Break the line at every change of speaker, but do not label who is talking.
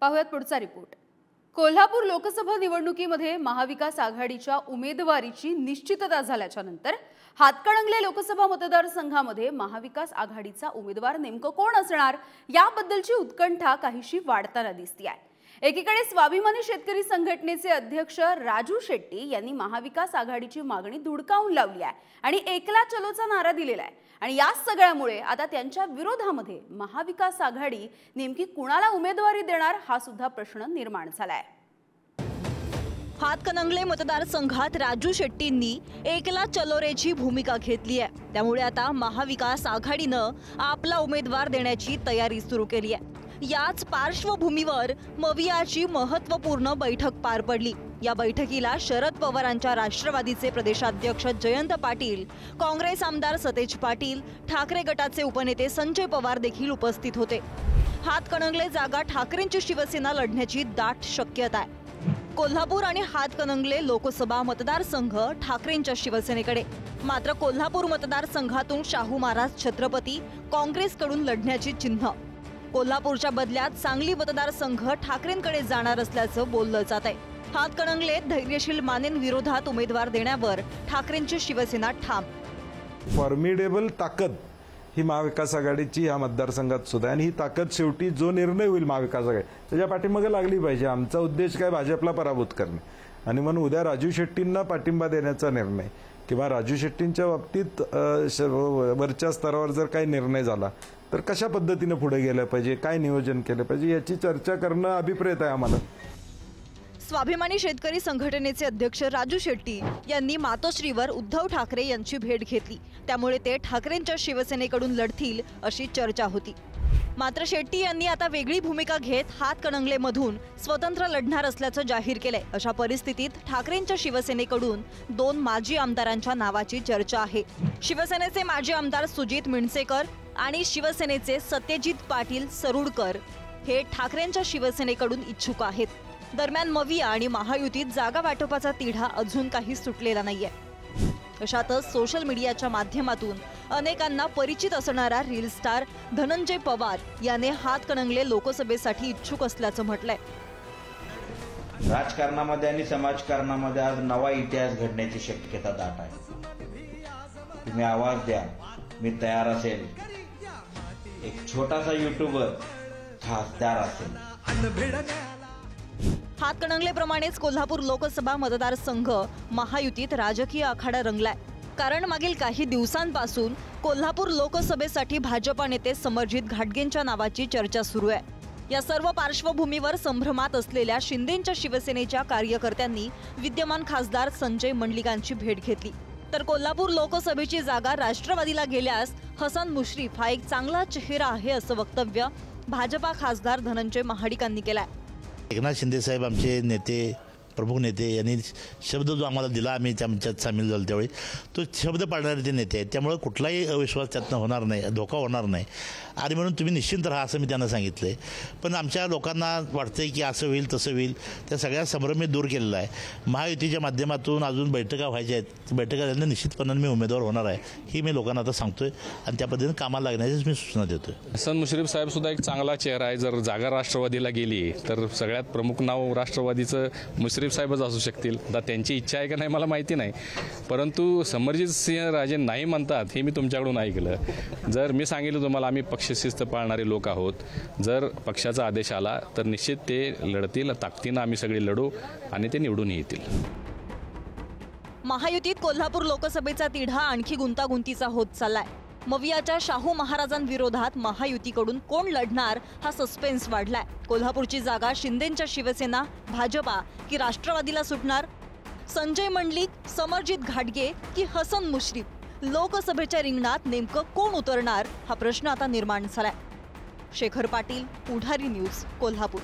पाहुयात पुढचा रिपोर्ट। कोल्हापूर लोकसभा निवडणुकीमध्ये महाविकास आघाडीच्या उमेदवारीची निश्चितता झाल्याच्या नंतर हातकणंगले लोकसभा मतदारसंघामध्ये महाविकास आघाडीचा उमेदवार नेमकं कोण असणार याबद्दलची उत्कंठा काहीशी वाढताना दिसते आहे। एकीकडे स्वाभिमानी शेतकरी संघटनेचे अध्यक्ष राजू शेट्टी यांनी महाविकास आघाडीची मागणी धुडकावून लावली आहे आणि एकला चलोचा नारा दिलेला आहे आणि या सगळ्यामुळे आता त्यांच्या विरोधामध्ये महाविकास आघाडी नेमकी कुणाला उमेदवारी देणार हा सुद्धा प्रश्न निर्माण झालाय।
हातकणंगले मतदारसंघात राजू शेट्टींनी एकला चलोरेची भूमिका घेतली आहे। त्यामुळे आता महाविकास आघाडीनं आपला उमेदवार देण्याची तयारी सुरू केली आहे। याच पार्श्वभूमीवर मवियाची महत्त्वपूर्ण बैठक पार पडली। या बैठकीला शरद पवारांच्या राष्ट्रवादीचे प्रदेशाध्यक्ष जयंत पाटील, काँग्रेस आमदार सतेज पाटील, ठाकरे गटाचे उपनेते संजय पवार देखील उपस्थित होते। हातकणंगले जागा ठाकरेंची शिवसेना लढण्याची दाट शक्यता आहे। कोल्हापूर आणि हातकणंगले लोकसभा मतदारसंघ ठाकरेंच्या शिवसेनेकडे, मात्र कोल्हापूर मतदारसंघातून शाहू महाराज छत्रपती काँग्रेसकडून लढण्याची चिन्ह। कोल्हापूरच्या बदल्यात सांगली मतदारसंघ ठाकरेंकडे जाणार असल्याचं बोललं जात आहे। हातकणंगले धैर्यशील मानेन विरोधात उमेदवार देण्यावर ठाकरेंची शिवसेना ठाम।
फॉर्मिडेबल ताकद ही महाविकास आघाडीची या मतदारसंघात सुद्धा, आणि ही ताकद शेवटी जो निर्णय होईल महाविकास आघाडी त्याच्या पाठीमागे लागली पाहिजे। आमचा उद्देश काय भाजपला पराभूत करणे, आणि म्हणून उद्या राजू शेट्टींना पाठिंबा देण्याचा निर्णय किंवा राजू शेट्टींच्या बाबतीत वरच्या स्तरावर जर काही निर्णय झाला तर कशा पद्धतीने पुढे गेलं पाहिजे, काय नियोजन केलं पाहिजे याची चर्चा करणं अभिप्रेत आहे आम्हाला।
स्वाभिमानी शेतकरी संघटनेचे अध्यक्ष राजू शेट्टी यांनी मातोश्रीवर उद्धव ठाकरे यांची भेट घेतली, त्यामुळे ते ठाकरेंच्या शिवसेनेकडून लढतील अशी चर्चा होती। मात्र शेट्टी यांनी आता वेगळी भूमिका घेत हातकणंगलेमधून स्वतंत्र लढणार असल्याचं जाहीर केलंय। अशा परिस्थितीत ठाकरेंच्या शिवसेनेकडून 2 माजी आमदारांच्या नावाची चर्चा आहे। शिवसेनेचे माजी आमदार सुजित मिणसेकर आणि शिवसेनेचे सत्यजित पाटील सरुडकर हे ठाकरेंच्या शिवसेनेकडून इच्छुक आहेत। दरम्यान मविया आणि महायुतीत जागा वाटपाचा तिढा अजून काही सुटलेला नाहीये। अशातच सोशल मीडियाच्या माध्यमातून अनेकांना परिचित असणारा रील स्टार धनंजय पवार याने हातकणंगले लोकसभेसाठी इच्छुक असल्याचं म्हटलंय।
राजकारणामध्ये आणि समाजकारणामध्ये आज नवा इतिहास घडण्याची शक्यता दाट आहे। तुम्ही आवाज द्या, मी तयार असेल। एक छोटासा युट्यूबर खासदार असेल।
हातकणंगलेप्रमाणेच कोल्हापूर लोकसभा मतदारसंघ महायुतीत राजकीय आखाडा रंगलाय। कारण मागील काही दिवसांपासून कोल्हापूर लोकसभेसाठी भाजपा नेते समरजित घाटगेंच्या नावाची चर्चा सुरू आहे। या सर्व पार्श्वभूमीवर संभ्रमात असलेल्या शिंदेंच्या शिवसेनेच्या कार्यकर्त्यांनी विद्यमान खासदार संजय मंडलिकांची भेट घेतली। तर कोल्हापूर लोकसभेची जागा राष्ट्रवादीला गेल्यास हसन मुश्रीफ हा एक चांगला चेहरा आहे असं वक्तव्य भाजपा खासदार धनंजय महाडिकांनी केलंय।
एकनाथ शिंदे साहेब आमचे नेते, प्रमुख नेते, यांनी शब्द जो आम्हाला दिला, आम्ही त्याच्यात सामील झालो त्यावेळी, तो शब्द पाळणारे ते नेते आहेत। त्यामुळे कुठलाही अविश्वास त्यातनं होणार नाही, धोका होणार नाही, आणि म्हणून तुम्ही निश्चिंत राहा असं मी त्यांना सांगितलं आहे। पण आमच्या लोकांना वाटतंय की असं होईल तसं होईल, त्या सगळ्या संभ्रम दूर केलेला आहे। महायुतीच्या माध्यमातून अजून बैठका व्हायच्या आहेत, बैठका झाल्यानं निश्चितपणाने मी उमेदवार होणार आहे ही मी लोकांना आता सांगतोय, आणि त्या पद्धतीने कामाला लागण्याचीच मी सूचना देतोय।
हसन मुश्रीफ साहेब सुद्धा एक चांगला चेहरा आहे। जर जागा राष्ट्रवादीला गेली तर सगळ्यात प्रमुख नाव राष्ट्रवादीचं मुश्रीफ साहेबच असू शकतील। आता त्यांची इच्छा आहे का नाही मला माहिती नाही, परंतु समरजित सिंह राजे नाही म्हणतात हे मी तुमच्याकडून ऐकलं। जर मी सांगितलं तुम्हाला, आम्ही पक्षशिस्त पाळणारे लोक आहोत, जर पक्षाचा आदेश आला तर निश्चित ते लढतील, ताकदीनं आम्ही सगळे लढू आणि ते निवडून येतील।
महायुतीत कोल्हापूर लोकसभेचा तिढा आणखी गुंतागुंतीचा होत चाललाय। मवियाच्या शाहू महाराजांविरोधात महायुतीकडून कोण लढणार हा सस्पेन्स वाढलाय। कोल्हापूरची जागा शिंदेंच्या शिवसेना, भाजपा की राष्ट्रवादीला सुटणार? संजय मंडलिक, समरजित घाटगे की हसन मुश्रीफ? लोकसभेच्या रिंगणात नेमकं कोण उतरणार हा प्रश्न आता निर्माण झालाय। शेखर पाटील, पुढारी न्यूज, कोल्हापूर।